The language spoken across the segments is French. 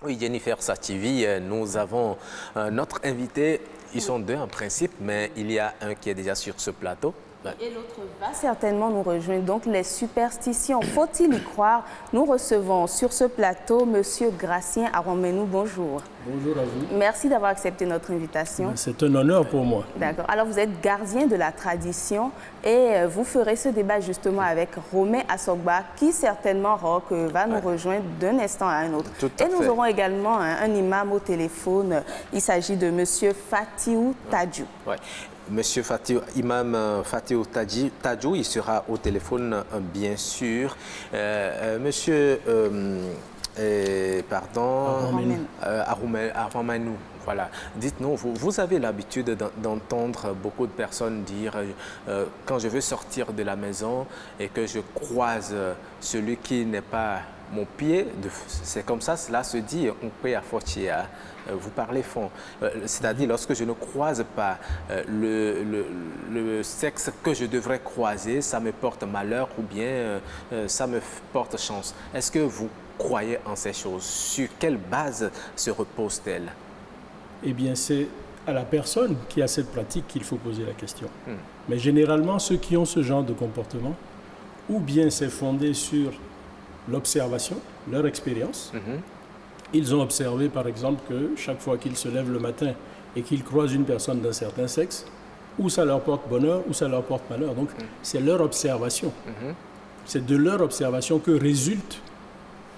Oui, Jennifer Sativi, nous avons notre invité. Ils sont deux en principe, mais il y a un qui est déjà sur ce plateau. Et l'autre va certainement nous rejoindre. Donc, les superstitions, faut-il y croire? Nous recevons sur ce plateau Monsieur Gratien Aromenou. Bonjour. Bonjour à vous. Merci d'avoir accepté notre invitation. C'est un honneur pour moi. D'accord. Alors, vous êtes gardien de la tradition et vous ferez ce débat justement avec Romain Assogba, qui certainement, Roch, va nous rejoindre d'un instant à un autre. Tout à et nous fait. aurons également un imam au téléphone. Il s'agit de Monsieur Fatiou Tadjou. Ouais. Monsieur Imam Fatiou Tadjou, il sera au téléphone, bien sûr. Monsieur, Aromenou, voilà. Dites-nous, vous avez l'habitude d'entendre beaucoup de personnes dire quand je veux sortir de la maison et que je croise celui qui n'est pas mon pied, c'est comme ça, cela se dit, on peut à Fortia. Vous parlez fond. C'est-à-dire, lorsque je ne croise pas le sexe que je devrais croiser, ça me porte malheur ou bien ça me porte chance. Est-ce que vous croyez en ces choses? Sur quelle base se repose-t-elle? Eh bien, c'est à la personne qui a cette pratique qu'il faut poser la question. Mais généralement, ceux qui ont ce genre de comportement, ou bien c'est fondé sur l'observation, leur expérience. Ils ont observé, par exemple, que chaque fois qu'ils se lèvent le matin et qu'ils croisent une personne d'un certain sexe, ou ça leur porte bonheur, ou ça leur porte malheur. Donc, c'est leur observation. C'est de leur observation que résultent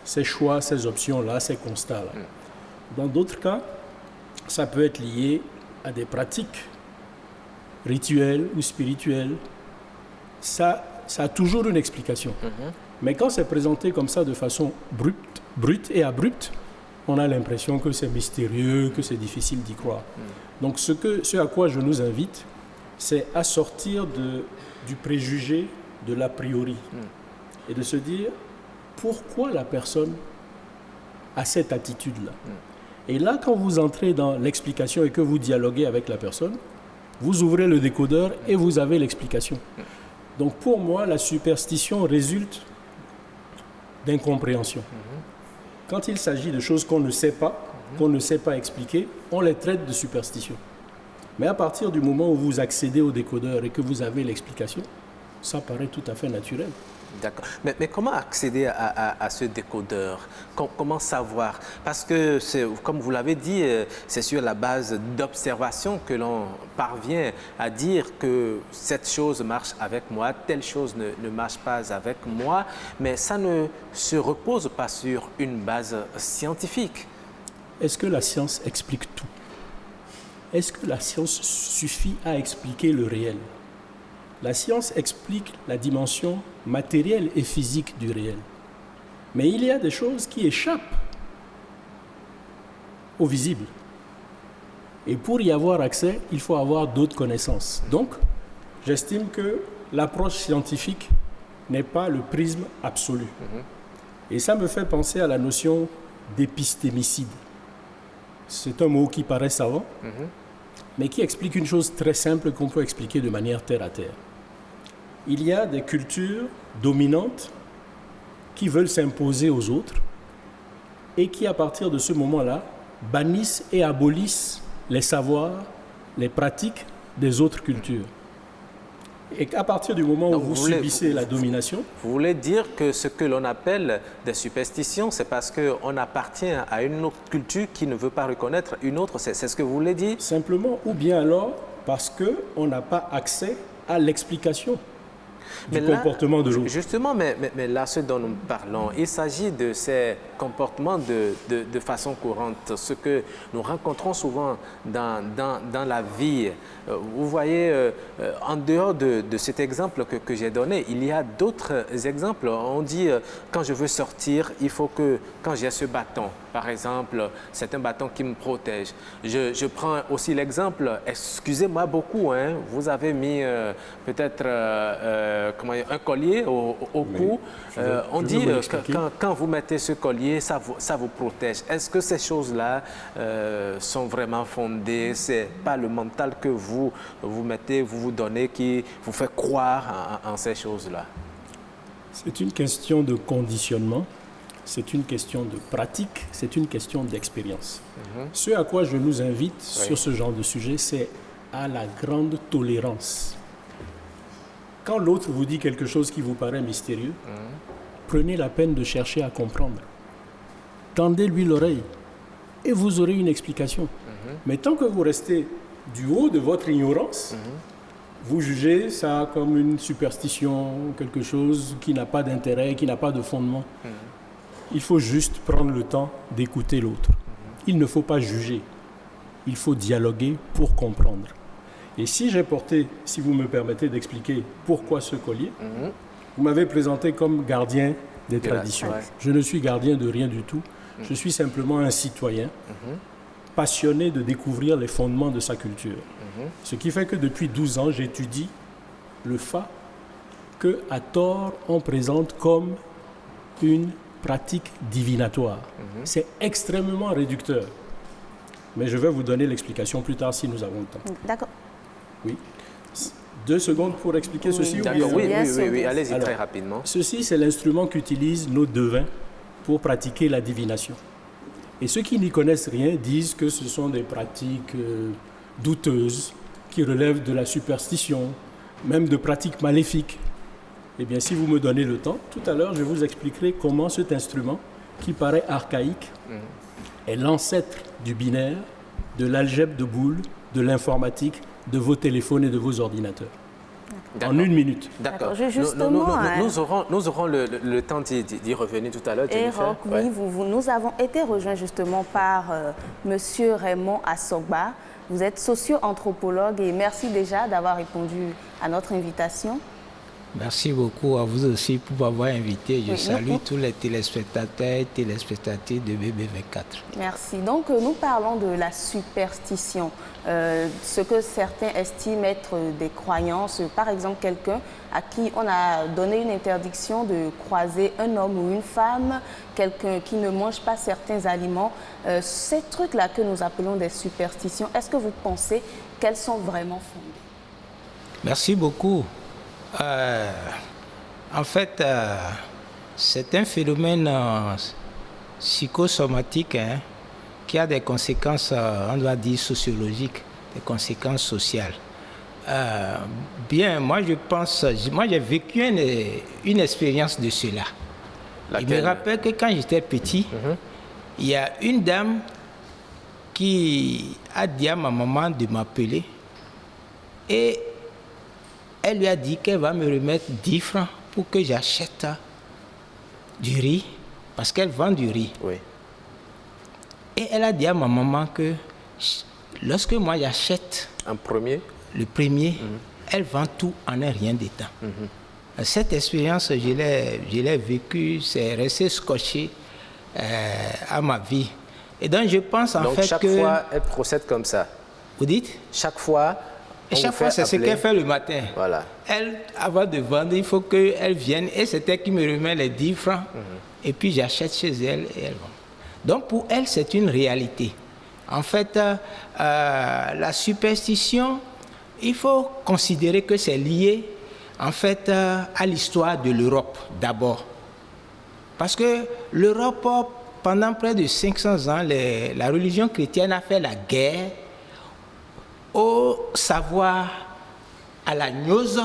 ces choix, ces options-là, ces constats-là. Dans d'autres cas, ça peut être lié à des pratiques rituelles ou spirituelles. Ça a toujours une explication. Mais quand c'est présenté comme ça de façon brute et abrupte, on a l'impression que c'est mystérieux, que c'est difficile d'y croire. Donc ce à quoi je nous invite, c'est à sortir du préjugé de l'a priori et de se dire pourquoi la personne a cette attitude-là. Et là, quand vous entrez dans l'explication et que vous dialoguez avec la personne, vous ouvrez le décodeur et vous avez l'explication. Donc pour moi, la superstition résulte d'incompréhension. Quand il s'agit de choses qu'on ne sait pas expliquer, on les traite de superstition. Mais à partir du moment où vous accédez au décodeur et que vous avez l'explication, ça paraît tout à fait naturel. D'accord. Mais comment accéder à ce décodeur? Comment savoir? Parce que, comme vous l'avez dit, c'est sur la base d'observation que l'on parvient à dire que cette chose marche avec moi, telle chose ne marche pas avec moi, mais ça ne se repose pas sur une base scientifique. Est-ce que la science explique tout? Est-ce que la science suffit à expliquer le réel? La science explique la dimension matérielle et physique du réel. Mais il y a des choses qui échappent au visible. Et pour y avoir accès, il faut avoir d'autres connaissances. Donc, j'estime que l'approche scientifique n'est pas le prisme absolu. Et ça me fait penser à la notion d'épistémicide. C'est un mot qui paraît savant, mais qui explique une chose très simple qu'on peut expliquer de manière terre à terre. Il y a des cultures dominantes qui veulent s'imposer aux autres et qui, à partir de ce moment-là, bannissent et abolissent les savoirs, les pratiques des autres cultures. Et qu'à partir du moment où vous subissez la domination... Vous voulez dire que ce que l'on appelle des superstitions, c'est parce qu'on appartient à une autre culture qui ne veut pas reconnaître une autre, c'est ce que vous voulez dire? Simplement, ou bien alors parce qu'on n'a pas accès à l'explication du comportement de l'autre. Justement, mais là, ce dont nous parlons, il s'agit de ces comportements de façon courante, ce que nous rencontrons souvent dans la vie. Vous voyez, en dehors de cet exemple que j'ai donné, il y a d'autres exemples. On dit, quand je veux sortir, il faut que, quand j'ai ce bâton, par exemple, c'est un bâton qui me protège. Je prends aussi l'exemple, excusez-moi beaucoup, hein, vous avez mis peut-être un collier au cou. On dit que quand vous mettez ce collier, ça vous protège. Est-ce que ces choses-là sont vraiment fondées? C'est pas le mental que vous mettez, vous donnez, qui vous fait croire en ces choses-là? C'est une question de conditionnement. c'est une question de pratique, c'est une question d'expérience. Ce à quoi je nous invite sur ce genre de sujet, c'est à la grande tolérance. Quand l'autre vous dit quelque chose qui vous paraît mystérieux, prenez la peine de chercher à comprendre. Tendez-lui l'oreille et vous aurez une explication. Mais tant que vous restez du haut de votre ignorance, vous jugez ça comme une superstition, quelque chose qui n'a pas d'intérêt, qui n'a pas de fondement. Il faut juste prendre le temps d'écouter l'autre. Il ne faut pas juger. Il faut dialoguer pour comprendre. Et si j'ai porté, si vous me permettez d'expliquer pourquoi ce collier, vous m'avez présenté comme gardien des traditions. Je ne suis gardien de rien du tout. Je suis simplement un citoyen passionné de découvrir les fondements de sa culture. Ce qui fait que depuis 12 ans, j'étudie le Fa que, à tort, on présente comme une pratique divinatoire. C'est extrêmement réducteur. Mais je vais vous donner l'explication plus tard si nous avons le temps. D'accord. Oui. 2 secondes pour expliquer ceci. D'accord, oui, allez-y très rapidement. Ceci, c'est l'instrument qu'utilisent nos devins pour pratiquer la divination. Et ceux qui n'y connaissent rien disent que ce sont des pratiques douteuses, qui relèvent de la superstition, même de pratiques maléfiques. Eh bien, si vous me donnez le temps, tout à l'heure, je vous expliquerai comment cet instrument, qui paraît archaïque, est l'ancêtre du binaire, de l'algèbre de boules, de l'informatique, de vos téléphones et de vos ordinateurs. En 1 minute. D'accord. Justement, nous aurons le temps d'y revenir tout à l'heure. Et Roch, oui, nous avons été rejoints justement par Monsieur Raymond Assogba. Vous êtes socio-anthropologue et merci déjà d'avoir répondu à notre invitation. Merci beaucoup à vous aussi pour m'avoir invité. Je salue tous les téléspectateurs et téléspectatrices de BB24. Merci. Donc, nous parlons de la superstition, ce que certains estiment être des croyances. Par exemple, quelqu'un à qui on a donné une interdiction de croiser un homme ou une femme, quelqu'un qui ne mange pas certains aliments. Ces trucs-là que nous appelons des superstitions, est-ce que vous pensez qu'elles sont vraiment fondées? Merci beaucoup. En fait, c'est un phénomène psychosomatique qui a des conséquences, on doit dire, sociologiques, des conséquences sociales. Moi j'ai vécu une expérience de cela. Laquelle? Je me rappelle que quand j'étais petit, il y a une dame qui a dit à ma maman de m'appeler et elle lui a dit qu'elle va me remettre 10 francs pour que j'achète du riz, parce qu'elle vend du riz. Oui. Et elle a dit à ma maman que lorsque moi j'achète le premier, elle vend tout en un rien de temps. Cette expérience, je l'ai vécue, c'est resté scotché à ma vie. Et donc je pense en fait que... Donc chaque fois, elle procède comme ça. Vous dites? Chaque fois... Et chaque fois, c'est ce qu'elle fait le matin. Voilà. Elle, avant de vendre, il faut qu'elle vienne et c'est elle qui me remet les 10 francs. Et puis j'achète chez elle et elle vend. Donc pour elle, c'est une réalité. En fait, la superstition, il faut considérer que c'est lié en fait à l'histoire de l'Europe d'abord. Parce que l'Europe, pendant près de 500 ans, la religion chrétienne a fait la guerre au savoir, à la gnose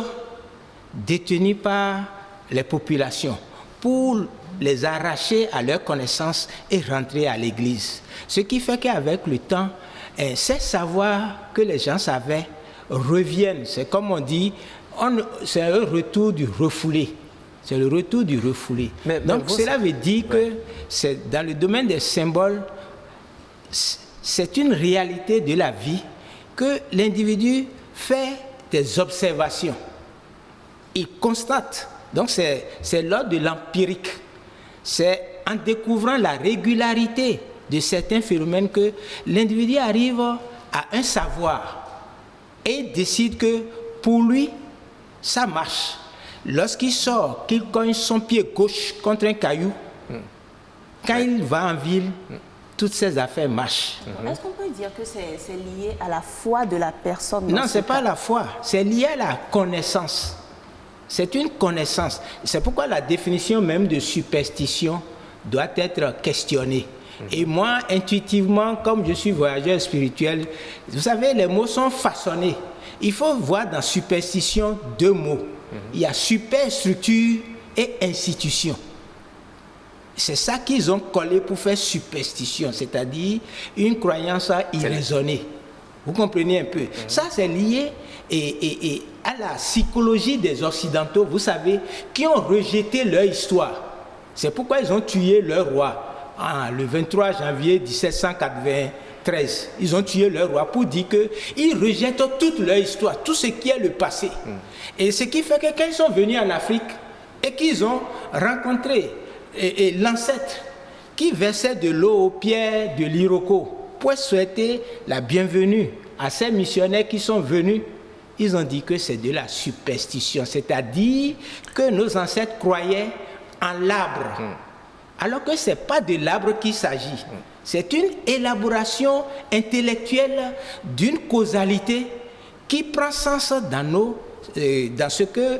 détenue par les populations pour les arracher à leur connaissance et rentrer à l'église. Ce qui fait qu'avec le temps, ces savoirs que les gens savaient reviennent. C'est comme on dit, c'est un retour du refoulé. C'est le retour du refoulé. Donc cela veut dire que c'est dans le domaine des symboles, c'est une réalité de la vie que l'individu fait des observations. Il constate. Donc c'est l'ordre de l'empirique. C'est en découvrant la régularité de certains phénomènes que l'individu arrive à un savoir et décide que pour lui, ça marche. Lorsqu'il sort, qu'il cogne son pied gauche contre un caillou, quand il va en ville, toutes ces affaires marchent. Est-ce qu'on peut dire que c'est lié à la foi de la personne? Non, ce n'est pas la foi, c'est lié à la connaissance. C'est une connaissance. C'est pourquoi la définition même de superstition doit être questionné. Et moi, intuitivement, comme je suis voyageur spirituel, vous savez, les mots sont façonnés. Il faut voir dans superstition 2 mots. Il y a superstructure et institution. C'est ça qu'ils ont collé pour faire superstition, c'est-à-dire une croyance irraisonnée. Vous comprenez un peu? Ça, c'est lié à la psychologie des Occidentaux, vous savez, qui ont rejeté leur histoire. C'est pourquoi ils ont tué leur roi. Le 23 janvier 1793, ils ont tué leur roi pour dire qu'ils rejettent toute leur histoire, tout ce qui est le passé. Et ce qui fait que quand ils sont venus en Afrique et qu'ils ont rencontré l'ancêtre qui versait de l'eau aux pierres de l'Iroko pour souhaiter la bienvenue à ces missionnaires qui sont venus, ils ont dit que c'est de la superstition, c'est-à-dire que nos ancêtres croyaient en l'arbre. Alors que ce n'est pas de l'arbre qu'il s'agit. C'est une élaboration intellectuelle d'une causalité qui prend sens dans ce que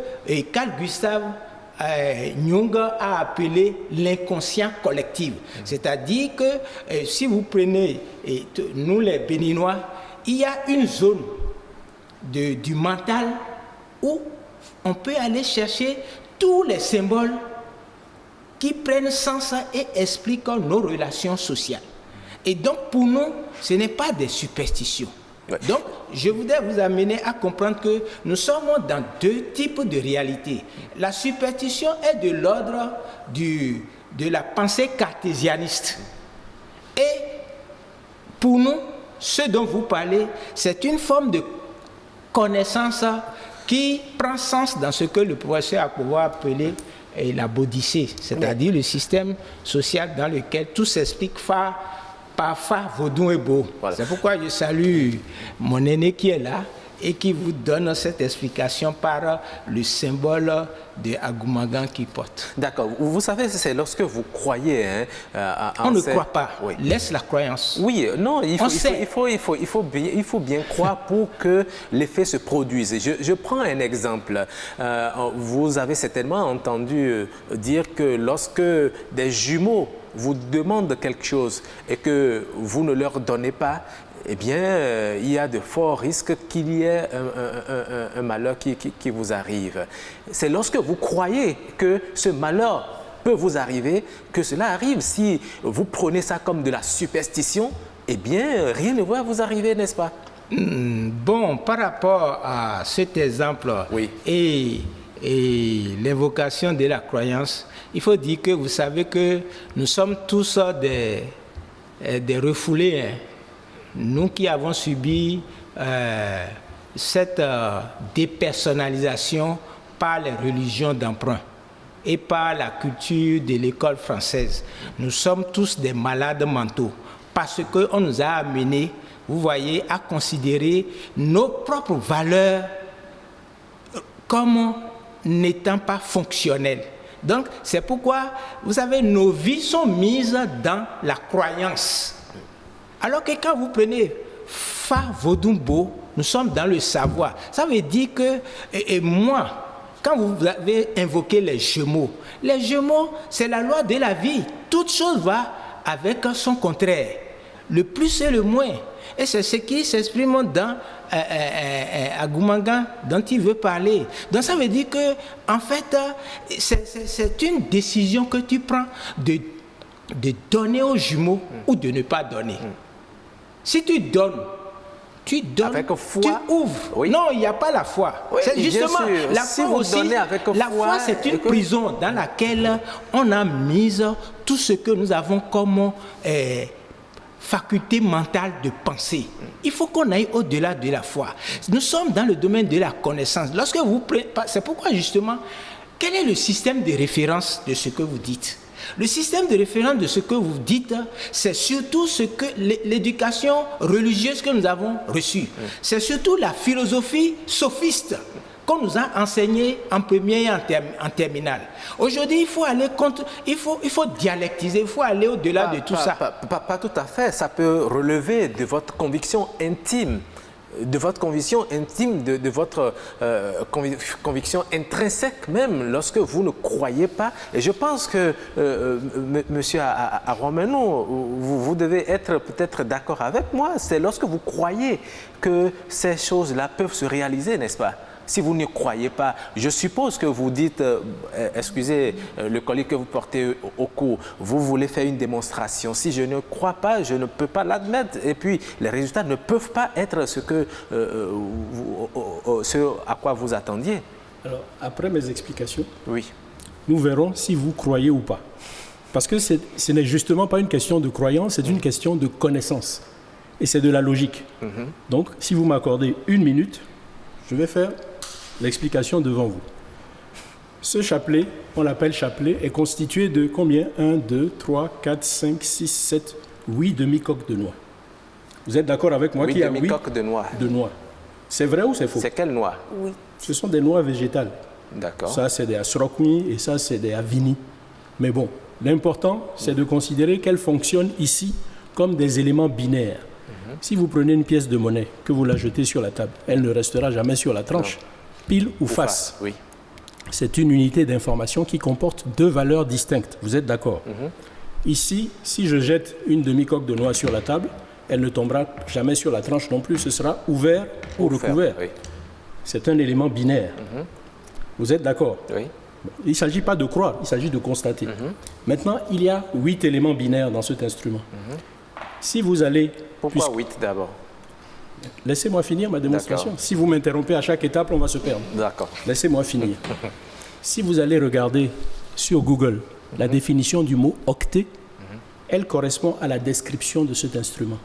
Carl Gustav Jung a appelé l'inconscient collectif. C'est-à-dire que si vous prenez, nous les Béninois, il y a une zone du mental où on peut aller chercher tous les symboles qui prennent sens et expliquent nos relations sociales. Et donc, pour nous, ce n'est pas des superstitions. Ouais. Donc, je voudrais vous amener à comprendre que nous sommes dans 2 types de réalités. La superstition est de l'ordre de la pensée cartésianiste. Et pour nous, ce dont vous parlez, c'est une forme de connaissance qui prend sens dans ce que le professeur a pouvoir appeler la bodicée, c'est-à-dire le système social dans lequel tout s'explique par Fa, Vodou et Bo. Voilà. C'est pourquoi je salue mon aîné qui est là et qui vous donne cette explication par le symbole de Agoumangan qui porte. D'accord. Vous savez, c'est lorsque vous croyez... on ne croit pas. Oui. Laisse la croyance. Oui, non, il faut bien croire pour que l'effet se produise. Je prends un exemple. Vous avez certainement entendu dire que lorsque des jumeaux vous demandent quelque chose et que vous ne leur donnez pas, eh bien, il y a de forts risques qu'il y ait un malheur qui vous arrive. C'est lorsque vous croyez que ce malheur peut vous arriver que cela arrive. Si vous prenez ça comme de la superstition, eh bien, rien ne va vous arriver, n'est-ce pas? Bon, par rapport à cet exemple oui. et l'invocation de la croyance, il faut dire que vous savez que nous sommes tous des refoulés, hein. Nous qui avons subi cette dépersonnalisation par les religions d'emprunt et par la culture de l'école française, nous sommes tous des malades mentaux parce qu'on nous a amenés, vous voyez, à considérer nos propres valeurs comme n'étant pas fonctionnelles. Donc, c'est pourquoi, vous savez, nos vies sont mises dans la croyance. Alors que quand vous prenez Fa Vodumbo, nous sommes dans le savoir. Ça veut dire que, et moi, quand vous avez invoqué les Gémeaux, c'est la loi de la vie. Toute chose va avec son contraire. Le plus et le moins. Et c'est ce qui s'exprime dans Agoumangan, dont il veut parler. Donc ça veut dire que, en fait, c'est une décision que tu prends de donner aux jumeaux ou de ne pas donner. Si tu donnes avec foi, tu ouvres. Oui. Non, il n'y a pas la foi. Oui, c'est justement la foi aussi. La foi, c'est une prison dans laquelle on a mis tout ce que nous avons comme faculté mentale de penser. Il faut qu'on aille au-delà de la foi. Nous sommes dans le domaine de la connaissance. Lorsque vous prenez, c'est pourquoi justement, quel est le système de référence de ce que vous dites? Le système de référence de ce que vous dites, c'est surtout ce que l'éducation religieuse que nous avons reçue. C'est surtout la philosophie sophiste qu'on nous a enseignée en première et en terminale. Aujourd'hui, il faut aller contre, il faut dialectiser, il faut aller au-delà de tout ça. Pas tout à fait. Ça peut relever de votre conviction intime. de votre conviction intime, de votre conviction intrinsèque même, lorsque vous ne croyez pas. Et je pense que, monsieur Aromeno, vous devez être peut-être d'accord avec moi. C'est lorsque vous croyez que ces choses-là peuvent se réaliser, n'est-ce pas? Si vous ne croyez pas, je suppose que vous dites, excusez le collier que vous portez au cou, vous voulez faire une démonstration. Si je ne crois pas, je ne peux pas l'admettre. Et puis, les résultats ne peuvent pas être ce à quoi vous attendiez. Alors, après mes explications, oui, nous verrons si vous croyez ou pas. Parce que ce n'est justement pas une question de croyance, c'est une question de connaissance. Et c'est de la logique. Donc, si vous m'accordez 1 minute, je vais faire l'explication devant vous. Ce chapelet, on l'appelle chapelet, est constitué de combien? 1, 2, 3, 4, 5, 6, 7, 8 demi-coques de noix. Vous êtes d'accord avec moi qu'il y a 8 demi-coques de noix? De noix. C'est vrai ou c'est faux? C'est quelle noix? Oui. Ce sont des noix végétales. D'accord. Ça, c'est des asrokmi et ça, c'est des avini. Mais bon, l'important, c'est de considérer qu'elles fonctionnent ici comme des éléments binaires. Si vous prenez une pièce de monnaie, que vous la jetez sur la table, elle ne restera jamais sur la tranche. Non. Pile ou face. Oui. C'est une unité d'information qui comporte 2 valeurs distinctes. Vous êtes d'accord? Ici, si je jette une demi-coque de noix sur la table, elle ne tombera jamais sur la tranche non plus. Ce sera ouvert ou recouvert. Oui. C'est un élément binaire. Vous êtes d'accord? Oui. Bon, il ne s'agit pas de croire, il s'agit de constater. Maintenant, il y a 8 éléments binaires dans cet instrument. Si vous allez... Pourquoi 8 d'abord? Laissez-moi finir ma démonstration. Si vous m'interrompez à chaque étape, on va se perdre. D'accord. Laissez-moi finir. Si vous allez regarder sur Google la définition du mot octet, elle correspond à la description de cet instrument.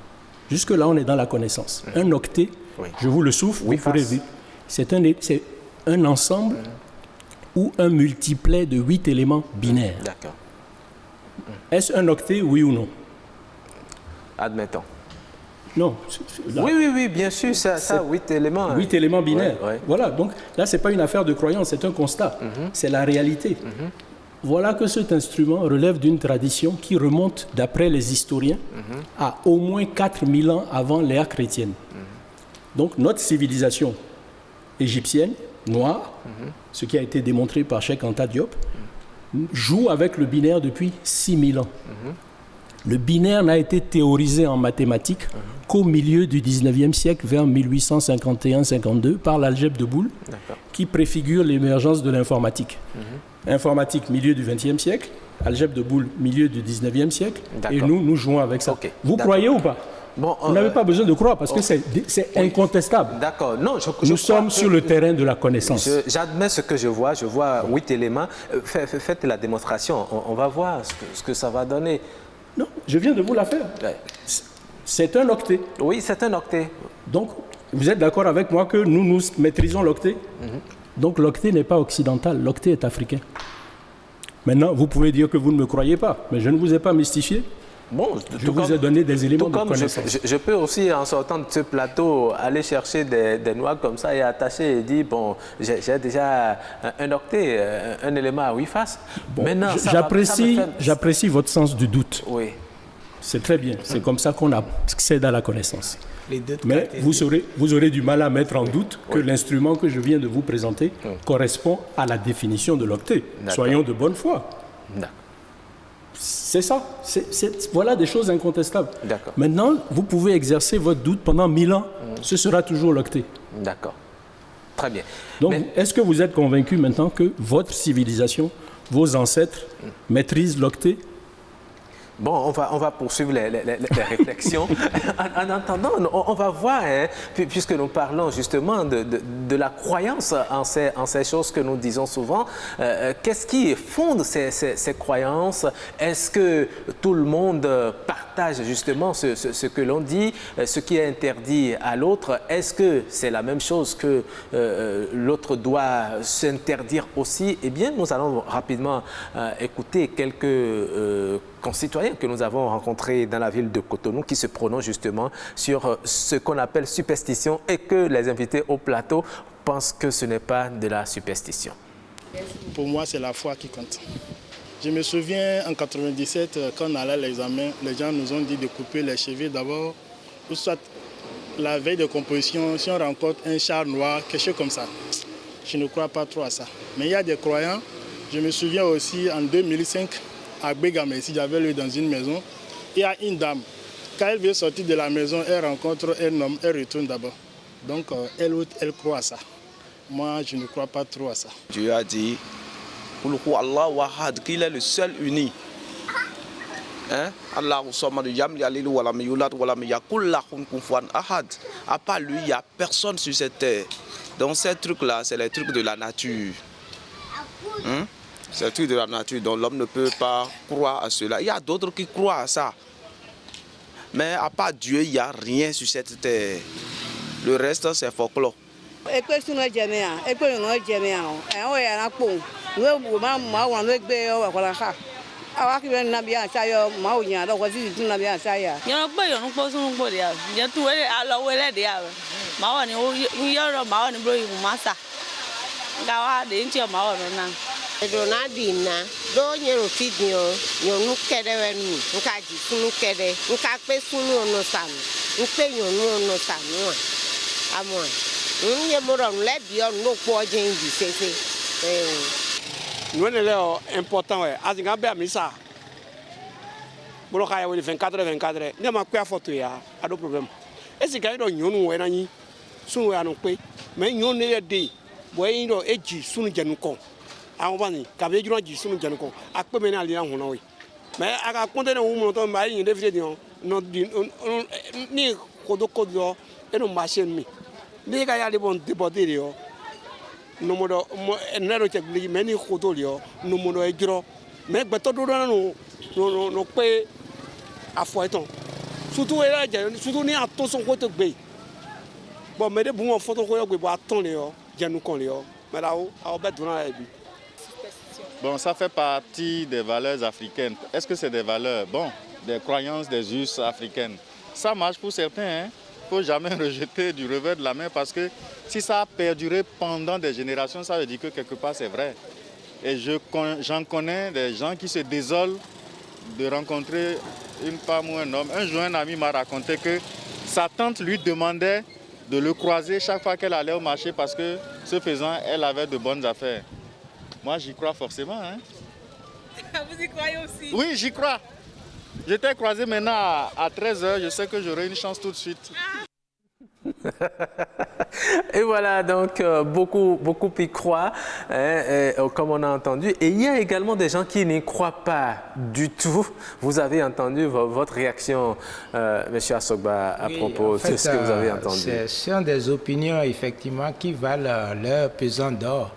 Jusque-là, on est dans la connaissance. Un octet, je vous le souffle, vous pourrez vivre. C'est un ensemble ou un multiplet de 8 éléments binaires. D'accord. Est-ce un octet, oui ou non? Admettons. Non. Oui, bien sûr, ça 8 éléments. 8 éléments binaires. Ouais. Voilà, donc là, ce n'est pas une affaire de croyance, c'est un constat. C'est la réalité. Voilà que cet instrument relève d'une tradition qui remonte, d'après les historiens, à au moins 4000 ans avant l'ère chrétienne. Donc notre civilisation égyptienne, noire, ce qui a été démontré par Cheikh Anta Diop, joue avec le binaire depuis 6000 ans. Le binaire n'a été théorisé en mathématiques qu'au milieu du 19e siècle, vers 1851-52, par l'algèbre de Boole, qui préfigure l'émergence de l'informatique. Informatique, milieu du 20e siècle, algèbre de Boole, milieu du 19e siècle, et nous jouons avec ça. Vous croyez ou pas? Bon, vous n'avez pas besoin de croire parce que c'est incontestable. D'accord. Non, nous sommes sur le terrain de la connaissance. J'admets ce que je vois 8 éléments. Faites la démonstration, on va voir ce que ça va donner. Non, je viens de vous la faire. C'est un octet. Oui, c'est un octet. Donc, vous êtes d'accord avec moi que nous maîtrisons l'octet? Donc, l'octet n'est pas occidental, l'octet est africain. Maintenant, vous pouvez dire que vous ne me croyez pas, mais je ne vous ai pas mystifié. Bon, je vous ai donné des éléments de connaissance. Je peux aussi, en sortant de ce plateau, aller chercher des noix comme ça et attacher et dire, bon, j'ai déjà un octet, un élément à 8 faces. Bon, j'apprécie votre sens du doute. Oui. C'est très bien. C'est comme ça qu'on accède à la connaissance. Mais vous aurez du mal à mettre en doute que l'instrument que je viens de vous présenter correspond à la définition de l'octet. Soyons de bonne foi. C'est ça. Voilà des choses incontestables. Maintenant, vous pouvez exercer votre doute pendant 1000 ans. Ce sera toujours l'octet. D'accord. Très bien. Donc, est-ce que vous êtes convaincu maintenant que votre civilisation, vos ancêtres, maîtrisent l'octet? Bon, on va poursuivre les réflexions. En attendant, on va voir, hein, puisque nous parlons justement de la croyance en ces choses que nous disons souvent, qu'est-ce qui fonde ces croyances? Est-ce que tout le monde partage justement ce que l'on dit, ce qui est interdit à l'autre? Est-ce que c'est la même chose que l'autre doit s'interdire aussi? Eh bien, nous allons rapidement écouter quelques concitoyens que nous avons rencontrés dans la ville de Cotonou qui se prononcent justement sur ce qu'on appelle superstition et que les invités au plateau pensent que ce n'est pas de la superstition. Pour moi, c'est la foi qui compte. Je me souviens en 97, quand on allait à l'examen, les gens nous ont dit de couper les cheveux d'abord, ou soit la veille de composition, si on rencontre un char noir, quelque chose comme ça. Je ne crois pas trop à ça. Mais il y a des croyants. Je me souviens aussi en 2005, à Begame, ici, j'avais lu dans une maison, il y a une dame. Quand elle veut sortir de la maison, elle rencontre un homme, elle retourne d'abord. Donc elle croit à ça. Moi, je ne crois pas trop à ça. Dieu a dit, Allah wahad, qu'il est le seul uni. Allah à part lui, il n'y a personne sur cette terre. Donc ces trucs-là, c'est les trucs de la nature. C'est les trucs de la nature, donc l'homme ne peut pas croire à cela. Il y a d'autres qui croient à ça. Mais à part Dieu, il n'y a rien sur cette terre. Le reste, c'est folklore. Donadina, do nyero fidnio, nyonu kede wenu, nka jisunu kede, nka pe sunu ono sanu, npe nyonu ono sanu, amwa. Nye moron lebi on no po jengi sese. Nous leo important ouais, azinga be amisa. Bolo kaya woni 24 ne ma kwa photo ya, ado problem. Esi ga do nyonu we nanyi, sunu we anu pe, me nyonu le de, boy ndo eji sunu jenu kon. Awani kabe juro ji sunu jenu kon. Akpe me na li na hono we. Me aka konte na wumo to mba yin de fide dion, no ni kodo e no machine mi. Ni ga ya le bon deboder yo. No modo nero check li meni kodo yo, no modo e juro. Me gbeto do no pe afo eton. Surtout era je, surtout ni aton son ko to gbe. Bon me de bu photo ko yo gbe bo aton le yo, jenu kon le yo. Mais là où be dona e bi. Bon, ça fait partie des valeurs africaines. Est-ce que c'est des valeurs? Bon, des croyances des us africaines. Ça marche pour certains, hein. Il ne faut jamais rejeter du revers de la main parce que si ça a perduré pendant des générations, ça veut dire que quelque part c'est vrai. Et j'en connais des gens qui se désolent de rencontrer une femme ou un homme. Un jour, un ami m'a raconté que sa tante lui demandait de le croiser chaque fois qu'elle allait au marché parce que, ce faisant, elle avait de bonnes affaires. Moi, j'y crois forcément. Hein. Vous y croyez aussi? Oui, j'y crois. Je t'ai croisé maintenant à 13h, je sais que j'aurai une chance tout de suite. Et voilà, donc beaucoup y croient, hein, comme on a entendu. Et il y a également des gens qui n'y croient pas du tout. Vous avez entendu votre réaction, M. Assogba, à propos de ce que vous avez entendu. Ce sont des opinions, effectivement, qui valent leur pesant d'or.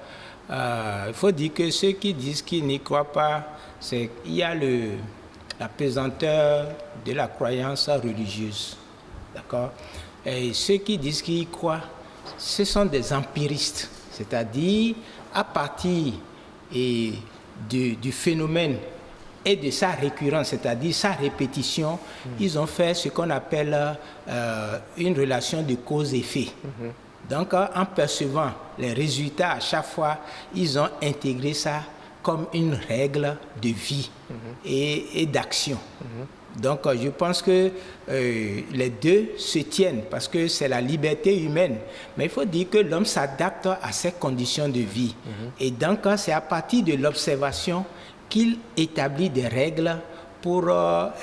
Il faut dire que ceux qui disent qu'ils n'y croient pas, il y a la pesanteur de la croyance religieuse. D'accord? Et ceux qui disent qu'ils y croient, ce sont des empiristes. C'est-à-dire, à partir du phénomène et de sa récurrence, c'est-à-dire sa répétition, ils ont fait ce qu'on appelle une relation de cause-effet. Donc, en percevant les résultats à chaque fois, ils ont intégré ça comme une règle de vie et d'action. Donc, je pense que les deux se tiennent parce que c'est la liberté humaine. Mais il faut dire que l'homme s'adapte à ses conditions de vie. Et donc, c'est à partir de l'observation qu'il établit des règles pour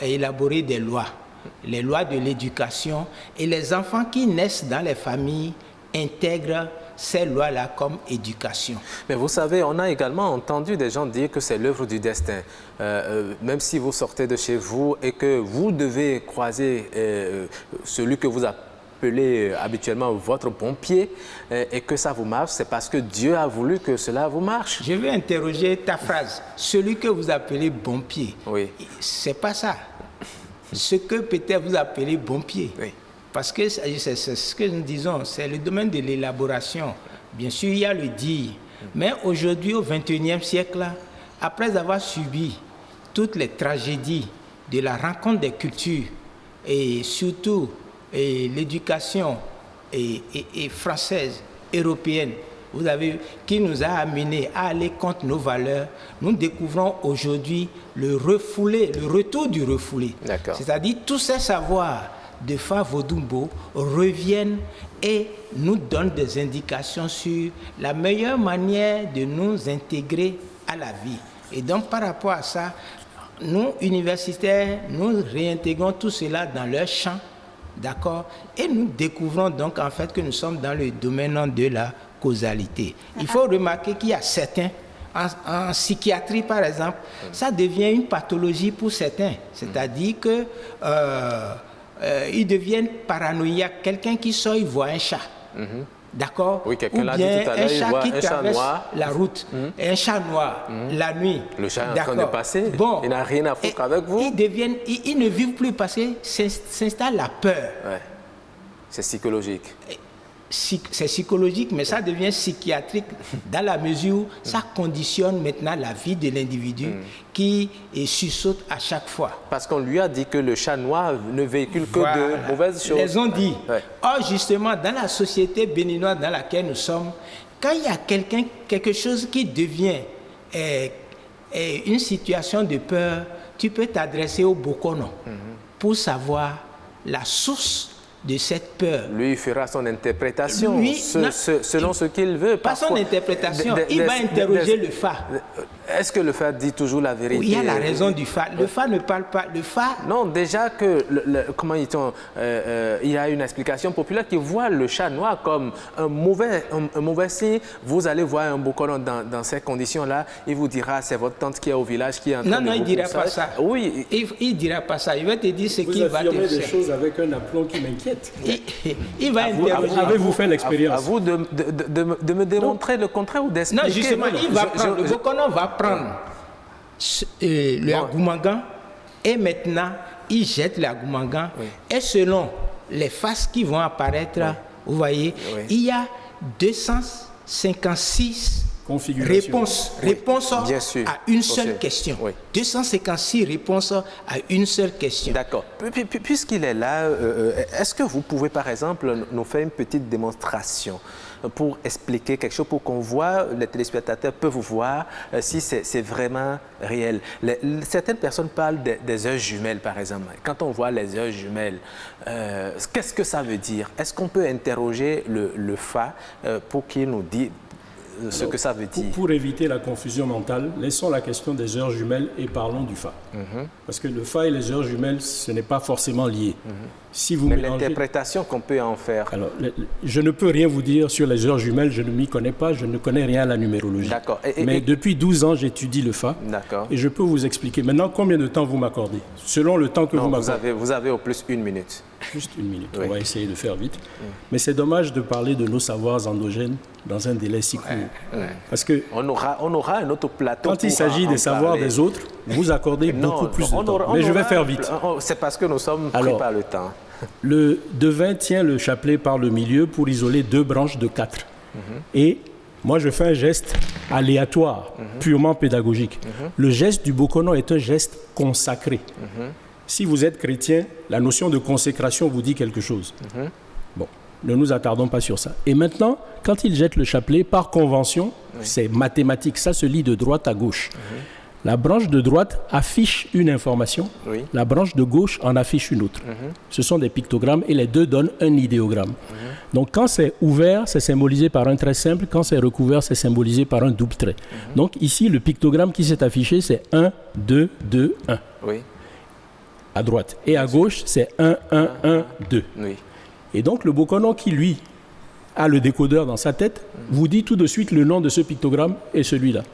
élaborer des lois. Les lois de l'éducation. Et les enfants qui naissent dans les familles intègrent ces lois-là comme éducation. Mais vous savez, on a également entendu des gens dire que c'est l'œuvre du destin. Même si vous sortez de chez vous et que vous devez croiser celui que vous appelez habituellement votre bon pied et que ça vous marche, c'est parce que Dieu a voulu que cela vous marche. Je vais interroger ta phrase. Celui que vous appelez bon pied, oui. C'est pas ça. Ce que peut-être vous appelez bon pied. Oui. Parce que c'est ce que nous disons, c'est le domaine de l'élaboration. Bien sûr, il y a le dire. Mais aujourd'hui, au XXIe siècle, après avoir subi toutes les tragédies de la rencontre des cultures et surtout l'éducation française, européenne, vous avez, qui nous a amenés à aller contre nos valeurs, nous découvrons aujourd'hui le retour du refoulé. C'est-à-dire tous ces savoirs de Fa Vodumbo reviennent et nous donnent des indications sur la meilleure manière de nous intégrer à la vie. Et donc par rapport à ça, nous, universitaires, nous réintégrons tout cela dans leur champ, d'accord? Et nous découvrons donc en fait que nous sommes dans le domaine de la causalité. Il faut remarquer qu'il y a certains, en psychiatrie par exemple, ça devient une pathologie pour certains. C'est-à-dire que ils deviennent paranoïaques. Quelqu'un qui sort, il voit un chat. D'accord? Oui, quelqu'un l'a Ou dit bien tout à un l'heure, il chat voit qui un chat traverse noir. la route. Un chat noir, la nuit. Le chat est en train de passer. Bon. Il n'a rien à foutre avec vous. Ils ne vivent plus parce que s'installe la peur. Ouais. C'est psychologique. C'est psychologique, mais ça devient psychiatrique dans la mesure où ça conditionne maintenant la vie de l'individu qui sursaute à chaque fois. Parce qu'on lui a dit que le chat noir ne véhicule que de mauvaises choses. Les ont dit. Ouais. Or, justement, dans la société béninoise dans laquelle nous sommes, quand il y a quelque chose qui devient une situation de peur, tu peux t'adresser au Bokono pour savoir la source de cette peur. Lui, il fera son interprétation selon ce qu'il veut. Pas son interprétation, il va interroger le Fa. Est-ce que le Fa dit toujours la vérité? Oui, il y a la raison du Fa. Le Fa ne parle pas. Le Fa... Non, déjà que, comment dit-on, il y a une explication populaire qui voit le chat noir comme un mauvais signe. Vous allez voir un Bokono dans ces conditions-là, il vous dira c'est votre tante qui est au village qui est en train de Non, il ne dira pas ça. Oui. Il ne dira pas ça. Il va te dire ce qu'il va te faire. Vous affirmez des choses avec un aplomb qui m'inquiète. Il va interroger. Avez-vous fait l'expérience? À vous de me démontrer le contraire ou d'expliquer. Non, justement, il va prendre. Le Bokono va prendre le agoumangan et maintenant, il jette le agoumangan. Et selon les faces qui vont apparaître, vous voyez, il y a 256 réponses à une seule question. 256 réponses à une seule question. D'accord. Puisqu'il est là, est-ce que vous pouvez, par exemple, nous faire une petite démonstration pour expliquer quelque chose, pour qu'on voit, les téléspectateurs peuvent voir si c'est vraiment réel. Certaines personnes parlent des heures jumelles, par exemple. Quand on voit les heures jumelles, qu'est-ce que ça veut dire? Est-ce qu'on peut interroger le Fa pour qu'il nous dise ce que ça veut dire? Pour éviter la confusion mentale, laissons la question des heures jumelles et parlons du Fa. Parce que le Fa et les heures jumelles, ce n'est pas forcément lié. Si vous mélangez... l'interprétation qu'on peut en faire. Alors, je ne peux rien vous dire sur les heures jumelles, je ne m'y connais pas, je ne connais rien à la numérologie. D'accord. Mais depuis 12 ans, j'étude le Fa. D'accord. Et je peux vous expliquer. Maintenant, combien de temps vous m'accordez? Selon le temps que vous m'accordez. Vous avez au plus 1 minute. Juste 1 minute, on va essayer de faire vite. Mais c'est dommage de parler de nos savoirs endogènes dans un délai si court. Parce que on aura un autre plateau. Quand il s'agit des savoirs des autres, vous accordez beaucoup plus de temps. Mais je vais faire vite. C'est parce que nous sommes pris par le temps. Le devin tient le chapelet par le milieu pour isoler 2 branches de 4. Et moi, je fais un geste aléatoire, purement pédagogique. Le geste du Bokono est un geste consacré. Si vous êtes chrétien, la notion de consécration vous dit quelque chose. Bon, ne nous attardons pas sur ça. Et maintenant, quand il jette le chapelet, par convention, c'est mathématique, ça se lit de droite à gauche. La branche de droite affiche une information, la branche de gauche en affiche une autre. Ce sont des pictogrammes et les deux donnent un idéogramme. Donc quand c'est ouvert, c'est symbolisé par un trait simple, quand c'est recouvert, c'est symbolisé par un double trait. Donc ici, le pictogramme qui s'est affiché, c'est 1, 2, 2, 1. À droite. Et à gauche, c'est 1, 1, 1, 2. Et donc le Bokono qui, lui, a le décodeur dans sa tête, vous dit tout de suite le nom de ce pictogramme et celui-là.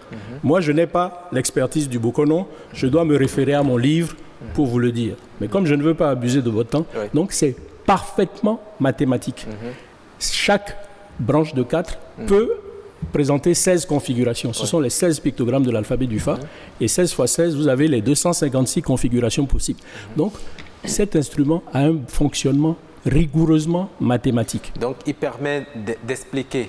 Moi, je n'ai pas l'expertise du Bokono, je dois me référer à mon livre pour vous le dire. Mais comme je ne veux pas abuser de votre temps, donc c'est parfaitement mathématique. Chaque branche de 4 peut présenter 16 configurations. Ce sont les 16 pictogrammes de l'alphabet du Fa. Et 16 x 16, vous avez les 256 configurations possibles. Donc, cet instrument a un fonctionnement rigoureusement mathématique. Donc, il permet d'expliquer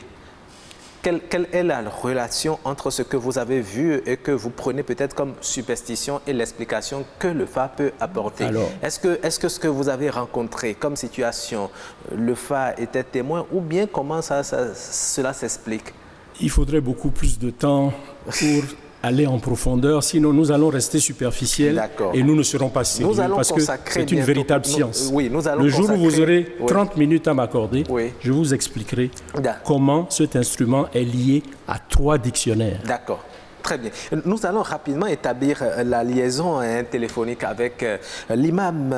quelle est la relation entre ce que vous avez vu et que vous prenez peut-être comme superstition et l'explication que le Fa peut apporter. Est-ce que ce que vous avez rencontré comme situation, le Fa était témoin ou bien comment cela s'explique? Il faudrait beaucoup plus de temps pour aller en profondeur, sinon nous allons rester superficiels et nous ne serons pas sérieux parce que c'est une véritable science. Le jour où vous aurez 30 minutes à m'accorder, je vous expliquerai comment cet instrument est lié à 3 dictionnaires. D'accord. Très bien. Nous allons rapidement établir la liaison téléphonique avec l'imam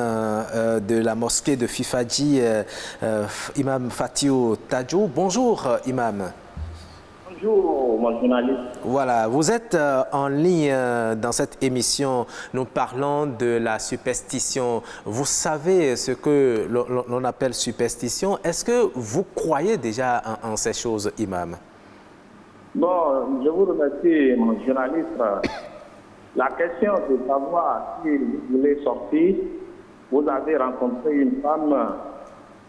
de la mosquée de Fifadji, imam Fatiou Tadjou. Bonjour, imam. Bonjour, mon journaliste. Voilà, vous êtes en ligne dans cette émission. Nous parlons de la superstition. Vous savez ce que l'on appelle superstition. Est-ce que vous croyez déjà en ces choses, imam? Bon, je vous remercie, mon journaliste. La question de savoir si vous voulez sortir, vous avez rencontré une femme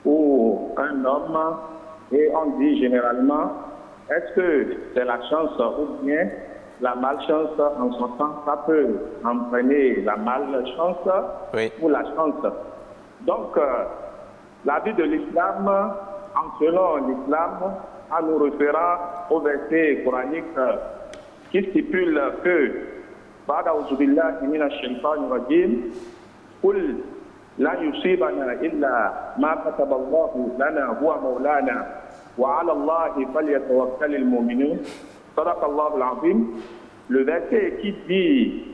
ou un homme et on dit généralement, est-ce que c'est la chance ou bien la malchance en son temps, ça peut entraîner la malchance ou la chance. Donc, la vie de l'islam, en selon l'islam, en nous référant au verset coranique qui stipule que بعد أعوذ بالله من الشيطان الرجيم قل لا يصيبنا إلا ما كتب الله لنا هو مولانا وعلى الله فليتوكل المؤمنون صدق الله العظيم. Le verset qui dit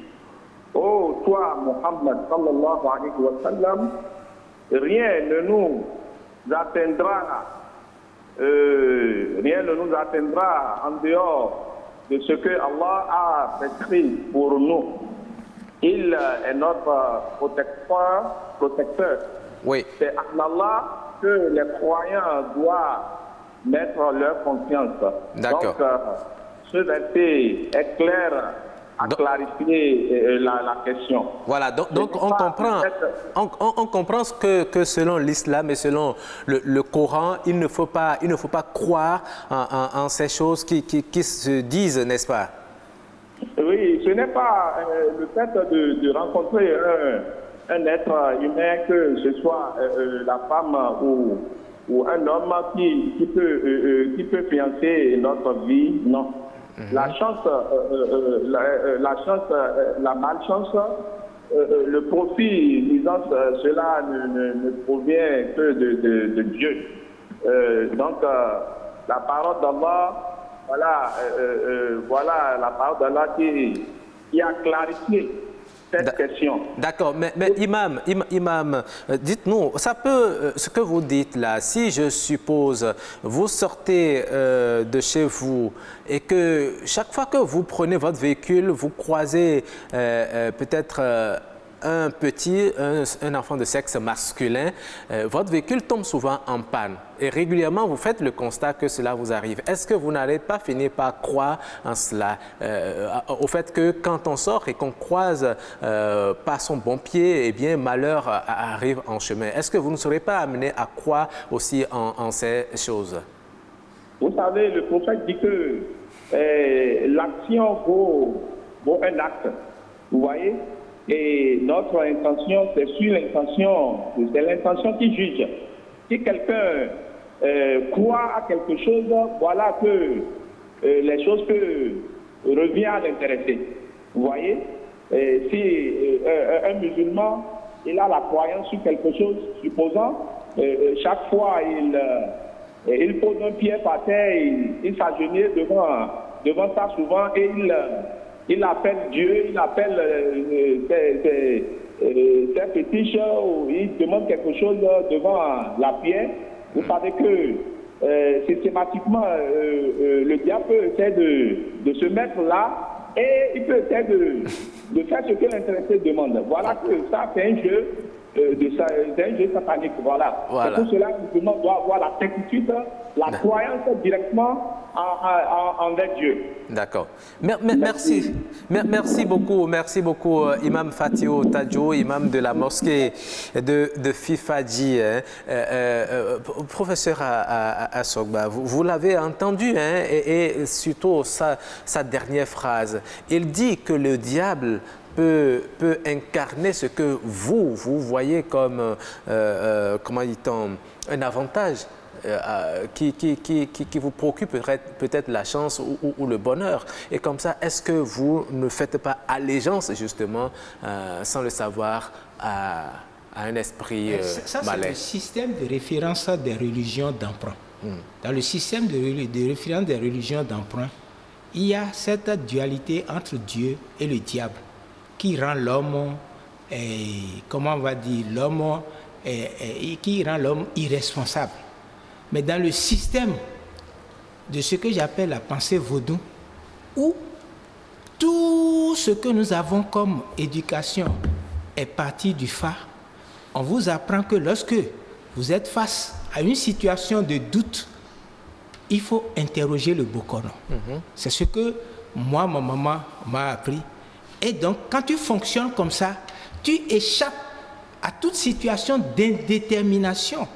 ô toi Muhammad sallallahu alayhi wa sallam, rien ne nous atteindra en dehors de ce que Allah a prescrit pour nous. Il est notre protecteur. Oui. C'est en Allah que les croyants doivent mettre leur confiance. D'accord. Donc, ce verset est clair à clarifier la question. Voilà, donc on comprend que selon l'islam et selon le Coran, il ne faut pas croire en ces choses qui se disent, n'est-ce pas? Oui, ce n'est pas le fait de rencontrer un être humain, que ce soit la femme ou un homme qui peut fiancer notre vie, non. La chance, la malchance, le profit, disons, cela ne provient que de Dieu. Donc, la parole d'Allah, voilà la parole d'Allah qui a clarifié cette question. D'accord, mais imam, dites-nous, ça peut, ce que vous dites là, si je suppose, vous sortez de chez vous et que chaque fois que vous prenez votre véhicule, vous croisez peut-être un enfant de sexe masculin, votre véhicule tombe souvent en panne. Et régulièrement, vous faites le constat que cela vous arrive. Est-ce que vous n'allez pas finir par croire en cela, au fait que quand on sort et qu'on croise par son bon pied, eh bien, malheur arrive en chemin. Est-ce que vous ne serez pas amené à croire aussi en ces choses? Vous savez, le prophète dit que l'action vaut un acte. Vous voyez? Et notre intention, c'est sur l'intention, c'est l'intention qui juge. Si quelqu'un croit à quelque chose, voilà que les choses reviennent à l'intéresser. Vous voyez? Si un musulman, il a la croyance sur quelque chose, supposant, chaque fois il pose un pied par terre, il s'agenouille devant ça souvent et il appelle Dieu, il appelle ses fétiches, ou il demande quelque chose devant la pierre. Vous savez que systématiquement, le diable peut essayer de se mettre là et il peut essayer de faire ce que l'intéressé demande. Voilà que ça, c'est un jeu. C'est un jeu satanique, voilà. C'est pour cela que nous doit avoir la certitude, la croyance directement envers Dieu. D'accord. Merci beaucoup, Imam Fatiou Tadjou, imam de la mosquée de Fifadji. Professeur Assogba, vous l'avez entendu, et surtout sa dernière phrase. Il dit que le diable peut incarner ce que vous voyez comme, comment dit-on, un avantage. qui vous procure peut-être la chance ou le bonheur. Et comme ça, est-ce que vous ne faites pas allégeance justement, sans le savoir, à un esprit ça, malin? c'est le système de référence des religions d'emprunt. Dans le système de référence des religions d'emprunt, il y a cette dualité entre Dieu et le diable qui rend l'homme, comment on va dire, qui rend l'homme irresponsable. Mais dans le système de ce que j'appelle la pensée vaudou, où tout ce que nous avons comme éducation est parti du phare, on vous apprend que lorsque vous êtes face à une situation de doute, il faut interroger le Bokono. C'est ce que moi, ma maman m'a appris. Et donc, quand tu fonctionnes comme ça, tu échappes à toute situation d'indétermination.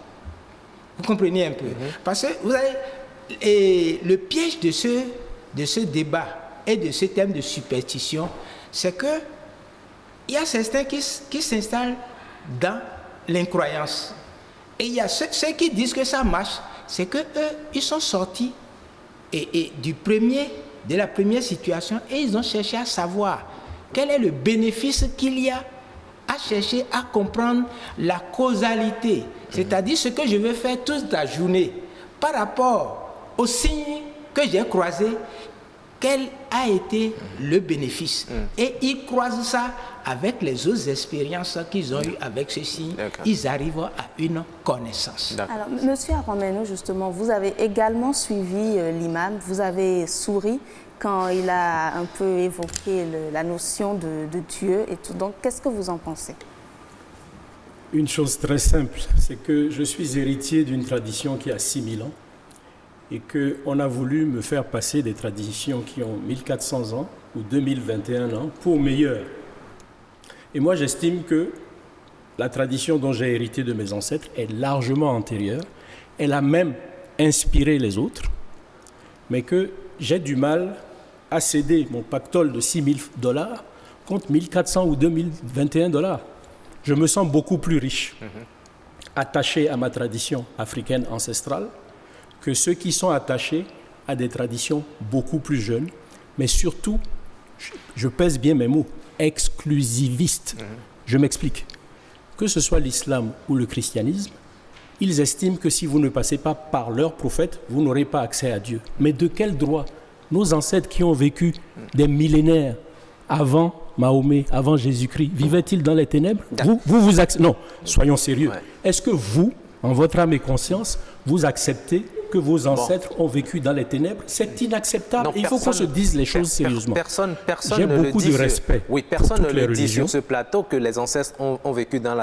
Vous comprenez un peu? Parce que vous avez le piège de ce débat et de ce thème de superstition, c'est que il y a certains qui s'installent dans l'incroyance. Et il y a ceux qui disent que ça marche, c'est qu'eux, ils sont sortis de la première situation et ils ont cherché à savoir quel est le bénéfice qu'il y a à chercher à comprendre la causalité. C'est-à-dire ce que je vais faire toute la journée par rapport aux signes que j'ai croisés, quel a été le bénéfice. Et ils croisent ça avec les autres expériences qu'ils ont eues avec ces signes. Ils arrivent à une connaissance. Alors, Monsieur Aromeno, justement, vous avez également suivi l'imam, vous avez souri quand il a un peu évoqué la notion de Dieu et tout. Donc, qu'est-ce que vous en pensez? Une chose très simple, c'est que je suis héritier d'une tradition qui a 6000 ans et qu'on a voulu me faire passer des traditions qui ont 1400 ans ou 2021 ans pour meilleur. Et moi, j'estime que la tradition dont j'ai hérité de mes ancêtres est largement antérieure. Elle a même inspiré les autres, mais que j'ai du mal à céder mon pactole de $6000 contre 1400 ou 2021 $. Je me sens beaucoup plus riche, attaché à ma tradition africaine ancestrale, que ceux qui sont attachés à des traditions beaucoup plus jeunes, mais surtout, je pèse bien mes mots, exclusivistes. Je m'explique. Que ce soit l'islam ou le christianisme, ils estiment que si vous ne passez pas par leur prophète, vous n'aurez pas accès à Dieu. Mais de quel droit? Nos ancêtres qui ont vécu des millénaires avant Mahomet, avant Jésus-Christ, vivaient-ils dans les ténèbres? Vous acceptez? Non, soyons sérieux. Est-ce que vous, en votre âme et conscience, vous acceptez que vos ancêtres ont vécu dans les ténèbres? C'est inacceptable. Il faut qu'on se dise les choses sérieusement. Personne J'ai ne beaucoup le dit de respect. Oui, personne pour ne toutes les le dit religions. sur ce plateau que les ancêtres ont vécu dans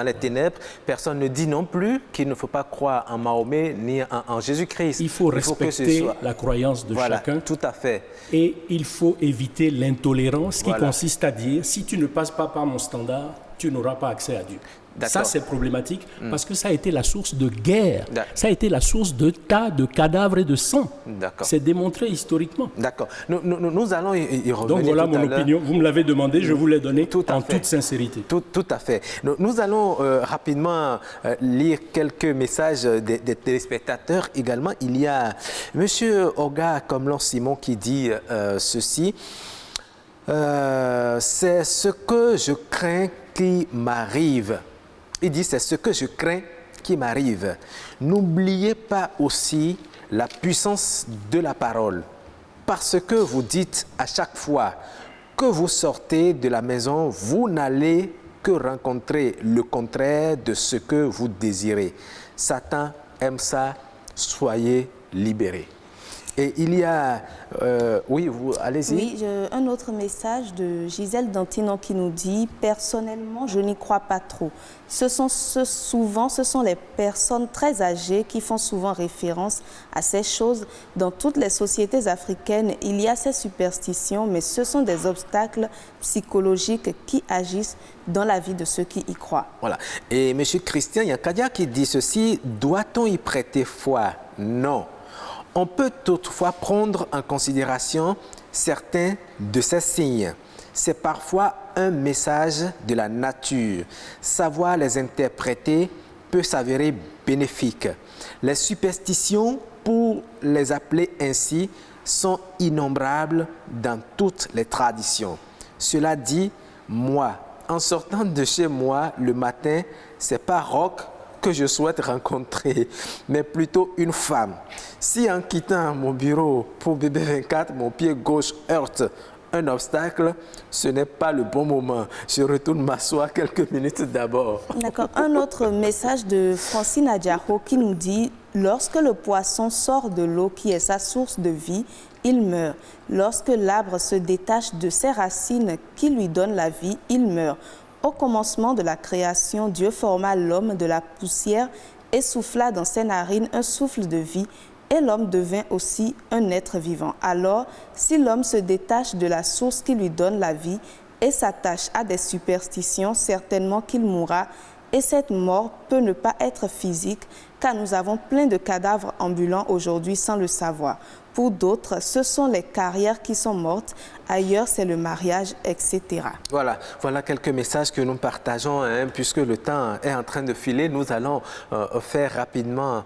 les ténèbres. Personne ne dit non plus qu'il ne faut pas croire en Mahomet ni en Jésus-Christ. Il faut respecter la croyance de chacun. Tout à fait. Et il faut éviter l'intolérance qui consiste à dire si tu ne passes pas par mon standard, tu n'auras pas accès à Dieu. Ça, c'est problématique parce que ça a été la source de guerre. Ça a été la source de tas de cadavres et de sang. C'est démontré historiquement. D'accord. Nous allons y revenir. Donc voilà tout mon à l'heure. opinion. Vous me l'avez demandé, je vous l'ai donnée en toute sincérité. Tout à fait. Nous allons rapidement lire quelques messages des téléspectateurs également. Il y a M. Oga Komlan Simon qui dit ceci. C'est ce que je crains qui m'arrive. Il dit, c'est ce que je crains qui m'arrive. N'oubliez pas aussi la puissance de la parole. Parce que vous dites à chaque fois que vous sortez de la maison, vous n'allez que rencontrer le contraire de ce que vous désirez. Satan aime ça, soyez libérés. Et il y a... oui, allez-y. Oui, un autre message de Gisèle Dantinon qui nous dit « Personnellement, je n'y crois pas trop. Souvent, ce sont les personnes très âgées qui font souvent référence à ces choses. Dans toutes les sociétés africaines, il y a ces superstitions, mais ce sont des obstacles psychologiques qui agissent dans la vie de ceux qui y croient. » Voilà. Et M. Christian Yankadia qui dit ceci, « Doit-on y prêter foi? Non. On peut toutefois prendre en considération certains de ces signes. C'est parfois un message de la nature. Savoir les interpréter peut s'avérer bénéfiques. Les superstitions, pour les appeler ainsi, sont innombrables dans toutes les traditions. Cela dit, moi, en sortant de chez moi le matin, c'est pas Roch que je souhaite rencontrer, mais plutôt une femme. Si en quittant mon bureau pour BB24, mon pied gauche heurte un obstacle, ce n'est pas le bon moment. Je retourne m'asseoir quelques minutes d'abord. D'accord. Un autre message de Francine Adjaro qui nous dit « Lorsque le poisson sort de l'eau qui est sa source de vie, il meurt. Lorsque l'arbre se détache de ses racines qui lui donnent la vie, il meurt. Au commencement de la création, Dieu forma l'homme de la poussière et souffla dans ses narines un souffle de vie, et l'homme devint aussi un être vivant. Alors, si l'homme se détache de la source qui lui donne la vie et s'attache à des superstitions, certainement qu'il mourra, et cette mort peut ne pas être physique, car nous avons plein de cadavres ambulants aujourd'hui sans le savoir. Pour d'autres, ce sont les carrières qui sont mortes. Ailleurs, c'est le mariage, etc. Voilà quelques messages que nous partageons, puisque le temps est en train de filer. Nous allons faire rapidement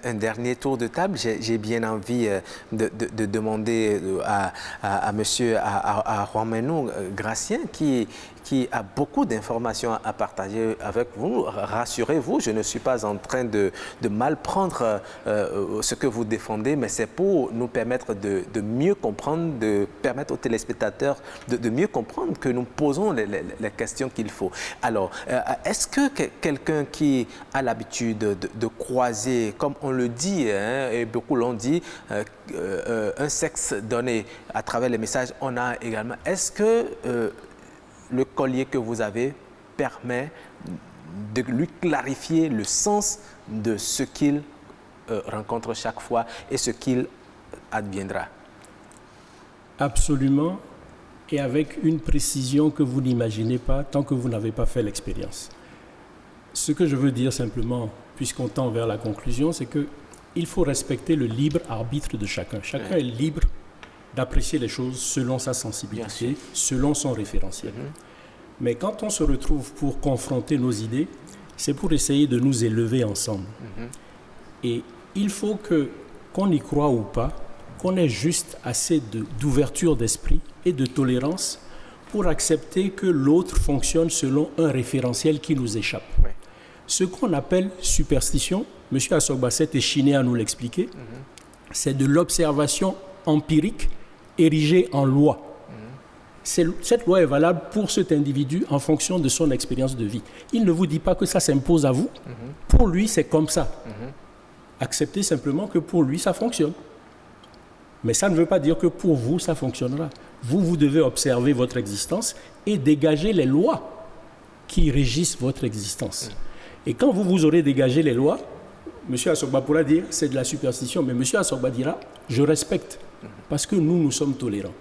un dernier tour de table. J'ai bien envie de demander à monsieur, à Juan Menou Gracien, qui a beaucoup d'informations à partager avec vous. Rassurez-vous, je ne suis pas en train de mal prendre ce que vous défendez, mais c'est pour nous permettre de mieux comprendre, de permettre aux téléspectateurs de mieux comprendre que nous posons les questions qu'il faut. Alors, est-ce que quelqu'un qui a l'habitude de croiser, comme on le dit, et beaucoup l'ont dit, un sexe donné à travers les messages, on a également, est-ce que le collier que vous avez permet de lui clarifier le sens de ce qu'il rencontre chaque fois et ce qu'il adviendra? Absolument, et avec une précision que vous n'imaginez pas tant que vous n'avez pas fait l'expérience. Ce que je veux dire simplement, puisqu'on tend vers la conclusion, c'est qu'il faut respecter le libre arbitre de chacun. Chacun est libre d'apprécier les choses selon sa sensibilité, selon son référentiel. Mais quand on se retrouve pour confronter nos idées, c'est pour essayer de nous élever ensemble. Et il faut qu'on y croit ou pas, qu'on ait juste assez d'ouverture d'esprit et de tolérance pour accepter que l'autre fonctionne selon un référentiel qui nous échappe. Ce qu'on appelle superstition, M. Assogba s'est échiné à nous l'expliquer, c'est de l'observation empirique érigée en loi. Cette loi est valable pour cet individu en fonction de son expérience de vie. Il ne vous dit pas que ça s'impose à vous. Pour lui, c'est comme ça. Acceptez simplement que pour lui, ça fonctionne. Mais ça ne veut pas dire que pour vous, ça fonctionnera. Vous devez observer votre existence et dégager les lois qui régissent votre existence. Et quand vous aurez dégagé les lois, M. Assogba pourra dire c'est de la superstition, mais M. Assogba dira je respecte, parce que nous sommes tolérants.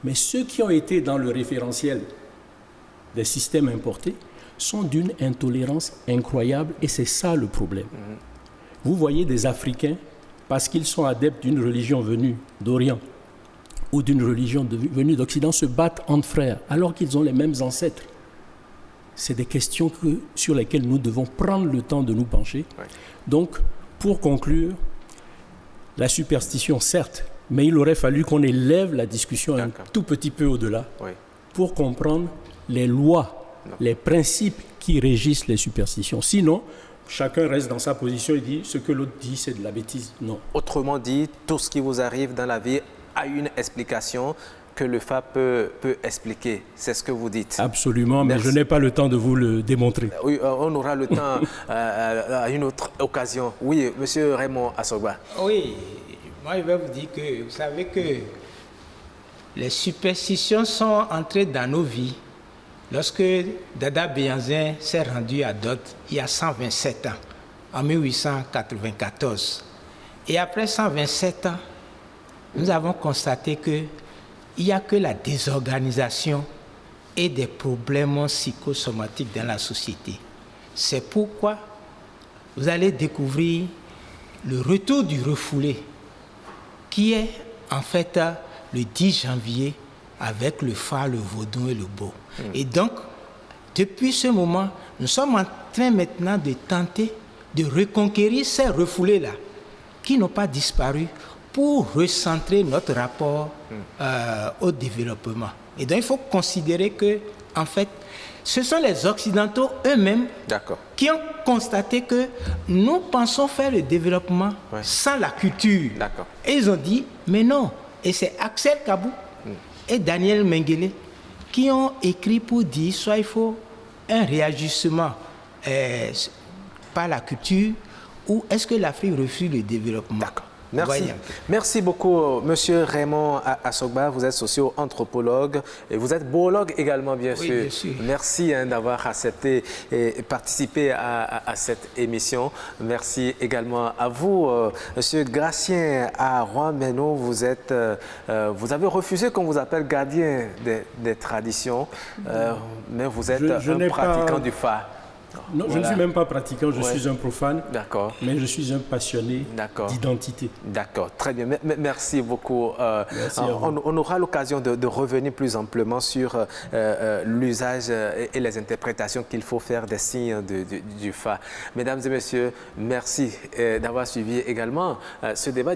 Mais ceux qui ont été dans le référentiel des systèmes importés sont d'une intolérance incroyable, et c'est ça le problème. Vous voyez des Africains, parce qu'ils sont adeptes d'une religion venue d'Orient ou d'une religion venue d'Occident, se battent entre frères, alors qu'ils ont les mêmes ancêtres. C'est des questions sur lesquelles nous devons prendre le temps de nous pencher. Donc, pour conclure, la superstition, certes, mais il aurait fallu qu'on élève la discussion un tout petit peu au-delà pour comprendre les lois, les principes qui régissent les superstitions. Sinon, chacun reste dans sa position et dit ce que l'autre dit, c'est de la bêtise. Non. Autrement dit, tout ce qui vous arrive dans la vie a une explication que le FA peut expliquer. C'est ce que vous dites. Absolument, mais je n'ai pas le temps de vous le démontrer. Oui, on aura le temps à une autre occasion. Oui, monsieur Raymond Assogba. Oui, moi je vais vous dire que vous savez que les superstitions sont entrées dans nos vies lorsque Dada Béhanzin s'est rendu à Dot il y a 127 ans, en 1894. Et après 127 ans, nous avons constaté qu'il n'y a que la désorganisation et des problèmes psychosomatiques dans la société. C'est pourquoi vous allez découvrir le retour du refoulé, qui est en fait le 10 janvier avec le phare, le vaudou et le beau. Et donc, depuis ce moment, nous sommes en train maintenant de tenter de reconquérir ces refoulés-là qui n'ont pas disparu pour recentrer notre rapport au développement. Et donc, il faut considérer que, en fait, ce sont les Occidentaux eux-mêmes qui ont constaté que nous pensons faire le développement sans la culture. Et ils ont dit, mais non. Et c'est Axel Kabou et Daniel Mengele qui ont écrit pour dire, soit il faut un réajustement par la culture, ou est-ce que l'Afrique refuse le développement? D'accord. Merci. Merci beaucoup, Monsieur Raymond Assogba. Vous êtes socio-anthropologue et vous êtes biologue également, bien sûr. Bien sûr. Merci d'avoir accepté et participé à cette émission. Merci également à vous, Monsieur Gratien Arouameno. Vous avez refusé qu'on vous appelle gardien des traditions, mais vous êtes un pratiquant du Fa. Non, je ne suis même pas pratiquant, je suis un profane. D'accord. Mais je suis un passionné d'identité. D'accord, très bien. Merci beaucoup. Merci on aura l'occasion de revenir plus amplement sur l'usage et les interprétations qu'il faut faire des signes du Fa. Mesdames et messieurs, merci d'avoir suivi également ce débat.